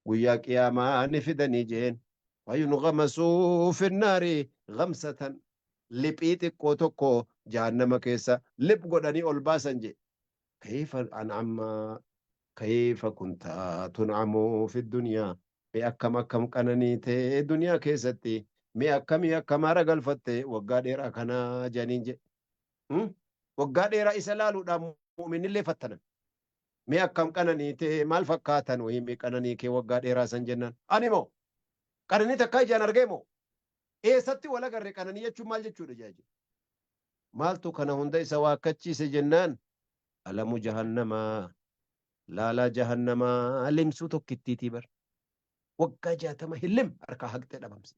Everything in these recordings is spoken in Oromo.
guyyaa qiyaamaa ni fidanii jeen fayunغمسوا في النار غمسة liphii xiqqoo tokko jahannama keessa lip godhanii ol baasan je كيف أنعم كيف كنت تنعم في الدنيا مي أكم قنني تي دنيا كيستي مي أكم رجل فتي وقادر أكنا جانين جي وقادر إسلالو دا مؤمن اللي فتنا مي أكم قنني تي مال فكاتن وهي مي قنني كي وقادر سنجنان أنيمو قنني تكاي جان أرجيمو إيه ستي ولا قرر قنني يجو مال جتشو رجاجي مالتو كان هندي سوا كتشي سجنان ألم جهنم لا لا جهنم ألم سوتو كتيتي بر وقا جاتما هلم أركا حقت دبمس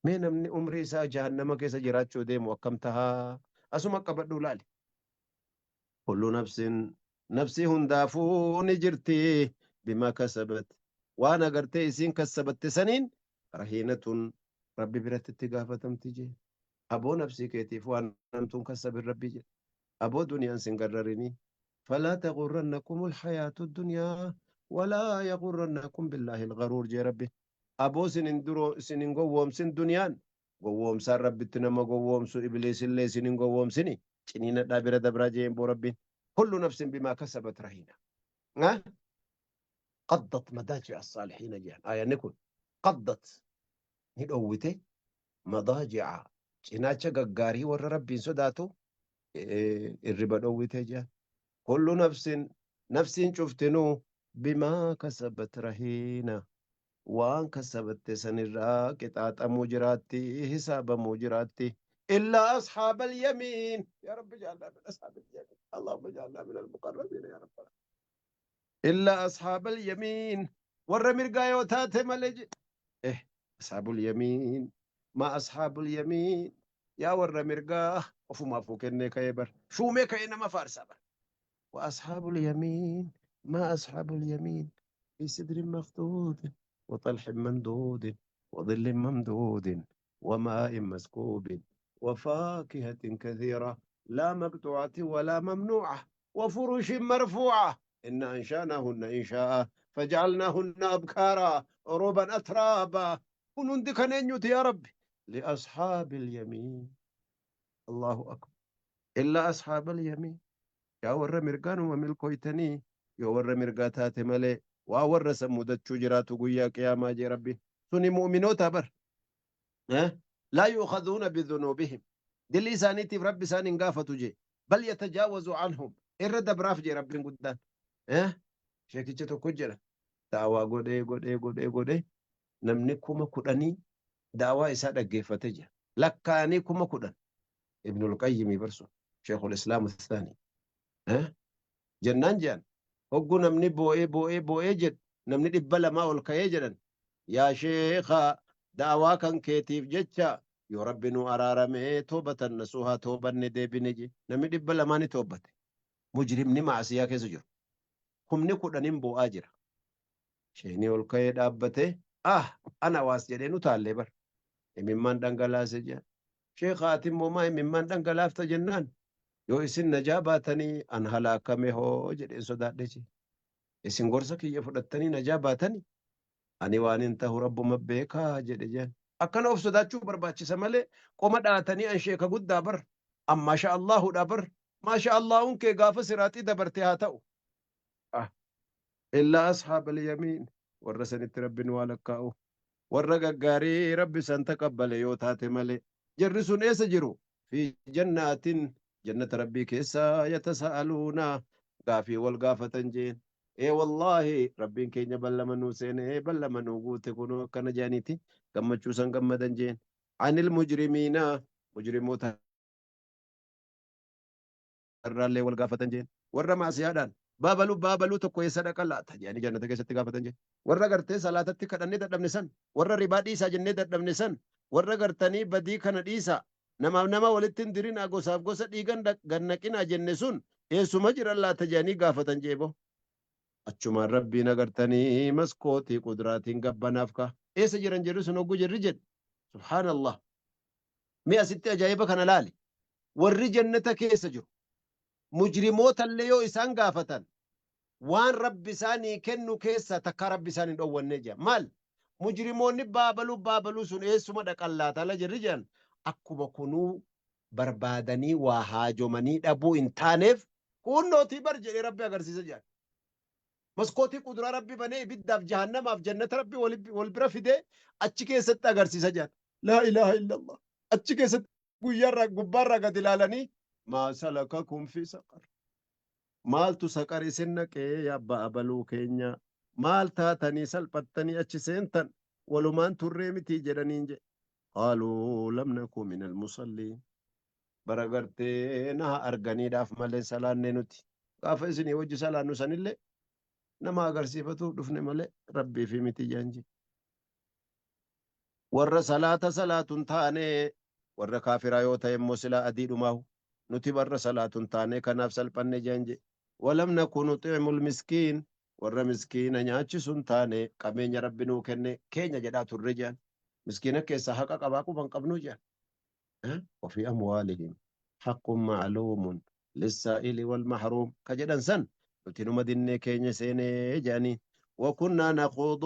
من من عمري سا جهنم كيس جراتشو ديم وكمتها أسمع قبضو لالي كل نفسي هندافو نجرتي بما كسبت وانا قرتي سين كسبت سنين رهينة ربي برت تقافة تجي أبو نفسي كيتيف وانا نمتون كسب الربي جي أبو دنيا سنقررني فلا تغرنكم الحياة الدنيا ولا يغرنكم بالله الغرور جي ربي أبو سنين قووم سن دنيان قووم سار ربي تنما قووم سو إبليس اللي سنين قووم سني سنين دابرة دبرا جيم بو ربي كل نفس بما كسبت رهينة قضت مضاجع الصالحين جان آية نكون قضت ندوته مضاجع cinaacha gaggaarii warra rabbiin sodaatu irriba dhowwite jaan kullu nafsiin cuftinuu bimaa kasabat rahiina waan kasabatte sanirraa qixaaxamuu jiraatti hisaabamuu jiraatti إلا أصحاب اليمين يا رب اجعلنا من أصحاب اليمين اللهم اجعلنا من المقربين يا رب إلا أصحاب اليمين ورمر قايوتات ملج أصحاب اليمين ما أصحاب اليمين يا ورمر قاه وفما فوكني كيبر شو ميك إنما فارسبر وأصحاب اليمين ما أصحاب اليمين في سدر مخضود وطلح ممدود وظل ممدود وماء مسكوب وفاكهة كثيرة لا مقطوعة ولا ممنوعة وفرش مرفوعة إن أنشأناهن إنشاء فجعلناهن أبكارا عربا أترابا كنون دكنين يا ربي لأصحاب اليمين الله أكبر إلا أصحاب اليمين يا ور مرقان وملكويتني يا ور مرقاتات ملي وور سمودت شجرات قويا قياما جي ربي سني مؤمنوت بر لا يؤخذون بذنوبهم دل إسانيتي في ربي سان انقافة جي بل يتجاوز عنهم إرد براف جي ربي قدان شاكيشتو كجرة دعوة قدي نمني كما كدني دعوة إسادة قيفة جي لكاني كما كدن ابن القيم برسو شيخ الإسلام الثاني جنان جان هقو نمني بوئي جد نمني دبلا ما والكي جدن يا شيخ دعوة كان كيتيف جتشا يا رب نو أرارمي توبة نسوها توبة ندي نجي نمني دبلا ماني توبة مجرم نما عسيا كيسجر هم نكو نمبو آجر شيني والكي دابته أنا واس جدينو تالي بر ممن دنگلا سجا شيخ آتم وما ممن دنگلا جنان yoo isin najaa baatanii an halaakame hoo jedheen sodaadhe isin gorsa kiyya fudhattanii najaa baatanii ani waan hin tahu rabbuma beekaa jedhe jeen akkana of sodaachuu barbaachisa malee qoma dhaatanii an sheeka guddaa bar an maasha allaahudha bar maasha allaahun kee gaafa siraaxii dabarte haa ta'u illaa ashaaba alyamiin warra sanitti rabbin waa lakkaa'u warra gaggaarii rabbi san taqabbale yoo taate malee jarri sun eessa jiru fi jannaatin جنة ربي كيسا يتساءلون غافي والغافة جين والله ربي كينيا بلا منو سيني بلا منو قوتي كنو كان جانيتي كما تشوسان كما دنجين عن المجرمين مجرموت الرالي والغافة جين ورا مع سيادان بابلو تكو يسادك الله تجاني جنة كيسا تغافة جين ورا غرتي صلاة تكدني تدبنسان ورا ربادي ساجني تدبنسان ورا غرتني بدي كان ديسا nama walittin dirin gosaaf gosa dhiigan gannaqina jenne sun eessuma jiran laata jedhanii gaafatan jeebo achumaan rabbiin agartanii maskootii qudraatiin gabbanaaf ka eessa jiran jedhu sun oggu jirri jedhe subhaanallah mi asitti ajaa'iba kana laali warri jannata keessa jiru mujrimootallee yoo isaan gaafatan waan rabbi isaanii kennu keessa takka rabbi isaanii dhowwanne jira maal mujrimoonni baabaluu sun eessuma dhaqan laatala jirri jiran akkuma kunuu barbaadanii waa haajomanii dhabuu hin taaneef kunnootii bar jedhee rabbi agarsiisa jiran maskootii kuduraa rabbi banee ibiddaaf jahannamaaf jannata rabbi wal bira fidee achi keessatti agarsiisa jiran laa ilaaha illallah achi keessatti guyyaarraa gubbaarraa gad ilaalanii maa salakakum fi saqar maaltu saqar isin naqee yabbaa abaluu keenya maal taatanii salphattanii achi seentan walumaan turree mitii jedhaniin jedhe qaaluu lam nakuu min almusalliin baragartee na arganiidhaaf malee salaanne nuti gaafa isinii wajji salaannu sanillee nama agarsiifatuuf dhufne malee rabbii fi miti jaanji warra salaata salaatun taane warra kaafiraa yoo ta'e immoo silaa adii dhumaahu nuti warra salaatun taane kanaaf salphanne jaanje walam nakuu nuxicimul miskiin warra miskiina nyaachisun taane qabeenya rabbi nuu kenne keenya jedhaa turre jaan miskiina keessaa haqa qabaa quban qabnuu jaan وفي أموالهم حق معلوم للسائل والمحروم كجدن سن نتنو مدينة كينيا سيني جاني وكنا نخوض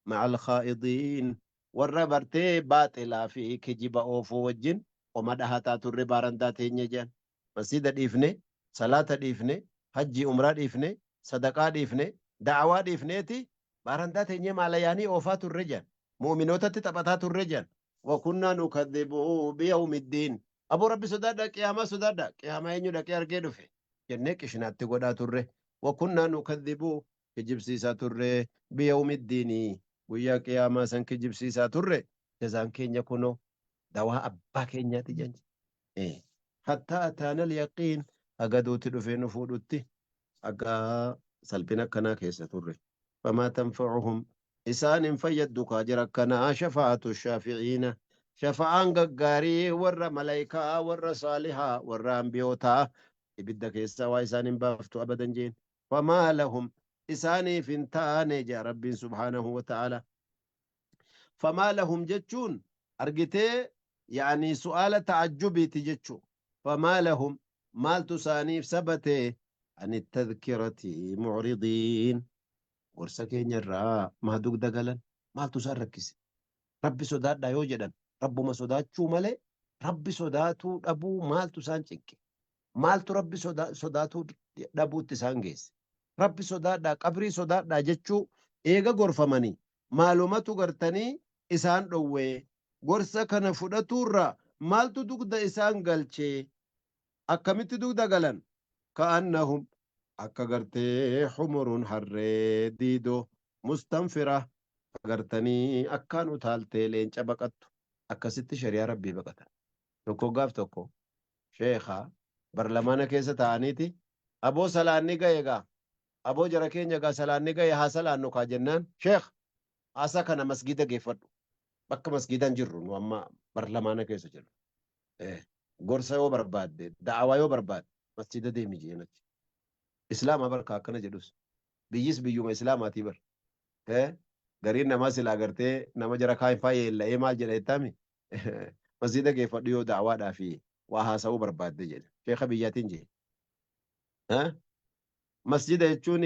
مع الخائضين والربرتي باطلا في كجيب أوفو وجن ومدها تاتو الربارندا تينيا جان مسجد الإفني صلاة الإفني حج عمرة الإفني صدقاء الإفني دعوة الإفنيتي بارندا تينيا مالياني أوفات الرجال مؤمنوتا تتبتات الرجال وكنا نكذب بيوم الدين أبو ربي سدادا قيامة سدادا قيامة ينو دكي أرقي دفه جنك شنات تقودا تره وكنا نكذب كجب سيسا تره بيوم الدين ويا قيامة سن كجب سيسا تره جزان كين يكونو دواء أبا كين يتجنج حتى أتانا اليقين أقدو تدفه نفودوتي أقا سلبنا كنا كيسا تره فما تنفعهم إسان فيدك أجركنا شفاعة الشافعين شفاعان قاري ور ملايكا ور صالحا ور أنبيوتا إبدك يستوى إسان بافتو أبدا جين فما لهم إساني فنتان جاء رب سبحانه وتعالى فما لهم جتشون أرقتي يعني سؤال تعجبي تجتشو فما لهم مال تسانيف سبتي عن التذكرة معرضين gorsa keenya irraa maadug dagalan maaltu isaan rakkise rabbi sodaadhaa yoo jedhan rabbuma sodaachuu malee rabbi sodaatuu dhabuu maaltu isaan cinqe maaltu rabbi sodaatuu dhabuutti isaan geesse rabbi sodaadhaa qabrii sodaadhaa jechuu eega gorfamanii maalumatu gartanii isaan dhowwee gorsa kana fudhatuurraa maaltu dugda isaan galchee akkamitti dugda galan ka'annahum akka gartee humurun harree diidoo mustanfira agartanii akkaan utaaltee leenca baqattu akkasitti shari'aa rabbii baqatan tokko gaaf tokko sheekhaa barlamaana keessa ta'aniiti aboo salaanni ga'e gaa aboo jara keenya gaa salaanni ga'e haa salaannu kaa jennaan sheekh haasaa kana masgida geeffadhu bakka masgidan jirru nu amma barlamaana keessa jirru gorsa yoo barbaadde da'awaa yoo barbaadde masjida deemi jeenachi islaama barka akkana jedhus biyyis biyyuma islaamaatii bar gariin namaa silaa gartee nama jara kaan faayee la'ee maal jedha jettami masjida geeffadhu yoo da'awaadhaa fi waa haasa'uu barbaadde jedhe sheeka biyyaatiin jee masjida jechuun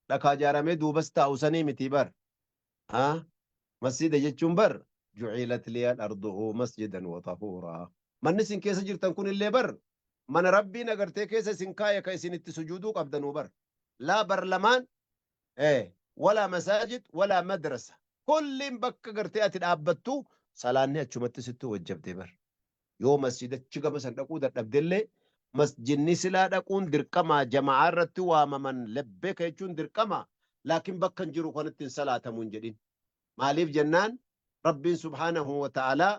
dhakaa ijaaramee duubas taa'u sanii miti bar masjida jechuun bar jucilat liya arduhu masjidan wa tahuuraa manni isin keessa jirtan kun illee bar mana rabbiin agartee keessa isin kaaya ka isin itti sujuuduu qabdanuu bar laa barlamaan walaa masaajid walaa madrasa kulliin bakka gartee ati dhaabbattu salaanni achumatti sitti wajjabdee bar yoo masjidachi gama san dhaquu dadhabdellee masjidni silaa dhaquun dirqamaa jama'aa irratti waamaman labbeeka jechuun dirqamaa laakiin bakka hin jiru kanatti hin salaatamuu hin jedhin maaliif jennaan rabbiin subhaanahu wa ta'aalaa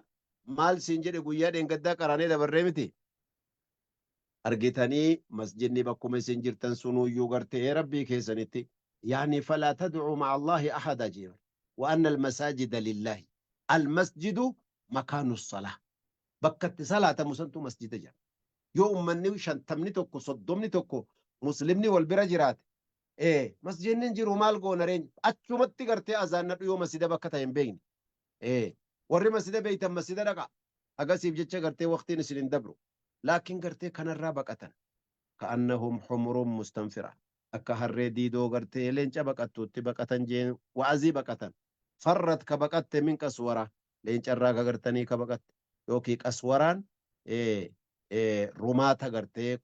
maal siin jedhe guyyaa dheengaddaa qaraanee dabarree miti argitanii masjidni bakkuma isin jirtan sunuyyuu gartee rabbii keessanitti يعني فلا تدعوا مع الله أحد جيرا وأن المساجد لله المسجد مكان الصلاة بكت صلاة مسنتو مسجد جا يوم مني شنتمني توكو صدمني توكو مسلمني والبرجرات مسجد ننجرو مال قونرين أتشمت قرتي أذان يوم مسجد بكتا ينبين وري مسجد بيتا مسجد رقع أقاسيب جتشا قرتي وقتي نسلين دبرو لكن قرتي كان الرابقة كأنهم حمر مستنفرة akka harree diidoo gartee leenca baqattuutti baqatan jeen wa'azii baqatan farrat ka baqatte min qaswara leencarraa ka gartanii ka baqatte yookiin qaswaraan rumaata gartee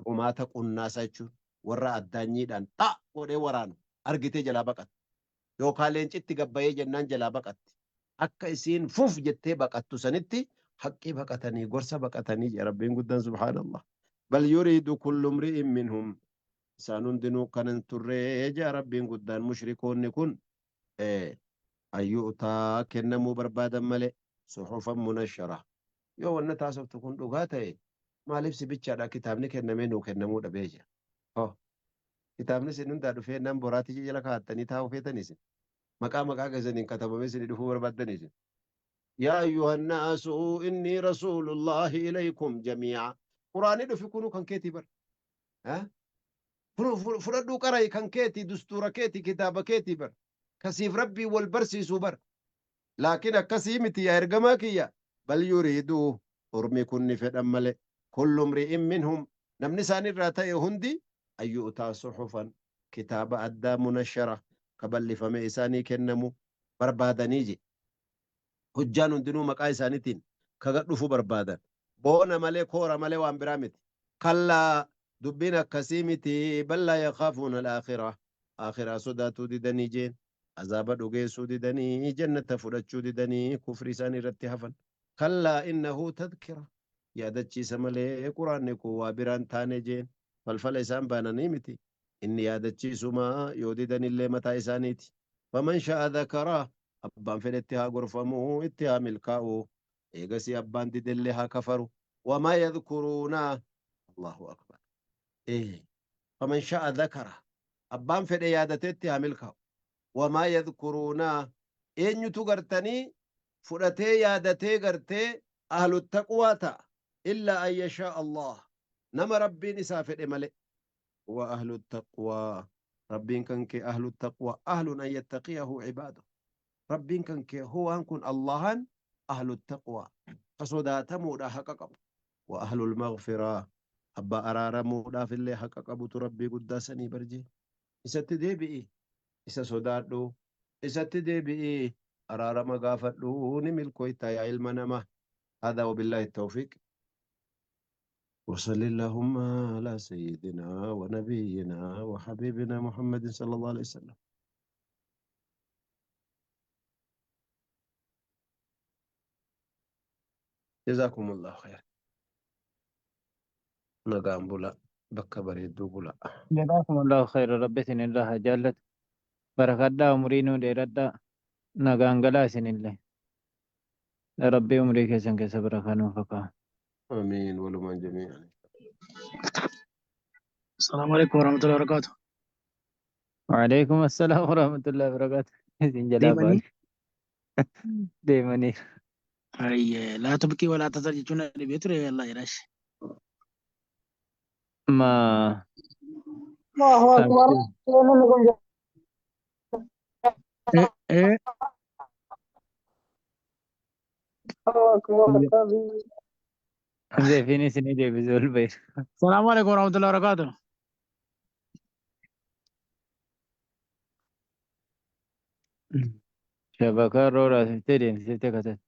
rumaata qunnaasa jechuun warra addaanyiidhaan dha godhee waraanu argitee jalaa baqatte yookaan leencitti gabbayee jennaan jalaa baqatte akka isiin fuf jettee baqattu sanitti haqqii baqatanii gorsa baqatanii jee rabbiin guddaan subhaanallah bal yuriidu kullu mri'in minhum isaan hundinuu kanan turree jaa rabbiin guddaan mushrikoonni kun ayyuutaa kennamuu barbaadan malee suxufan munashara yoo wanna taasoftu kun dhugaa ta'e maaliif sibichaadha kitaabni kennamee nuu kennamuu dhabee jira kitaabni isin hundaa dhufee nan boraatti jala kaa'attanii taa'u feetanis maqaa keessaniin katabamee isin dhufuu barbaaddanis yaa ayyuhannaasu inni rasuulullaahi ilaykum jamiica quraanii dhufi kunu kan keetii bar fudhadhuu qaray kan keetii dustuura keetii kitaaba keetii bar kasiif rabbii wal barsiisuu bar laakiin akkasii miti yaa ergamaa kiyya bal yuriiduu ormi kunni fedhan male kullu mri'in minhum namni isaan irraa ta'e hundi ayyuutaa suxufan kitaaba addaa munashara kaballifame isaanii kennamu barbaadanii je hujjaan hundinuu maqaa isaaniitiin kaga dhufu barbaadan boona malee koora malee waan biraa miti kallaa dubbiin akkasii miti ballaa yakaafuuna alaakiraa sodaatuu didanii jeen azaaba dhugeessuu didanii jannata fudhachuu didanii kufri isaan irratti hafan kallaa innahu tadkira yaadachiisa malee quraanni kun waa biraan taane jeen falfala isaan baananii miti inni yaadachiisuma yoo didanillee mataa isaaniiti faman sha'a dhakaraa abbaan fedhetti haa gorfamuu itti haa milkaa'u eegasii abbaan didellee haa kafaru wamaa yadkuruuna allahu akbar faman sha'a dhakara abbaan fedhe yaadatetti haa milkaa'u wamaa yadkuruuna eenyutu gartanii fudhatee yaadatee gartee ahlu taqwaa ta'a illaa an yashaa allah nama rabbiin isaa fedhe male wa ahlu taqwaa rabbiin kan kee ahlu taqwaa ahlun an yattaqiyahu cibaadu rabbiin kan kee huwaan kun allahan ahlu taqwaa kasodaatamuudha haqa qabu wa ahlu lmagfiraa abbaa araaramuudhaaf illee haqa qabutu rabbii guddaa sanii barjee isatti deebi'i isa sodaadhu isatti deebi'i araarama gaafadhu ni milkooyta yaa ilma namaa هذا وبالله التوفيق وصل اللهم على سيدنا ونبينا وحبيبنا محمد صلى الله عليه وسلم جزاكم الله خير نقام بلا بكا بريدو بلا جزاكم الله خير ربتن الله جالت بركات عمرينو ديردا نغانغلا سن الله ربي عمري كيسن كيس بركانو فكا آمين ولمن جميعا السلام عليكم ورحمة الله وبركاته. وعليكم السلام ورحمة الله وبركاته سن جلابان ديمني هاي لا تبكي ولا تزعج جنا بيتر الله يراش. ما الله أكبر إيه الله أكبر زي فيني سني دي بزول بير السلام عليكم ورحمة الله وبركاته. شبكة رورا تدين ستة كتت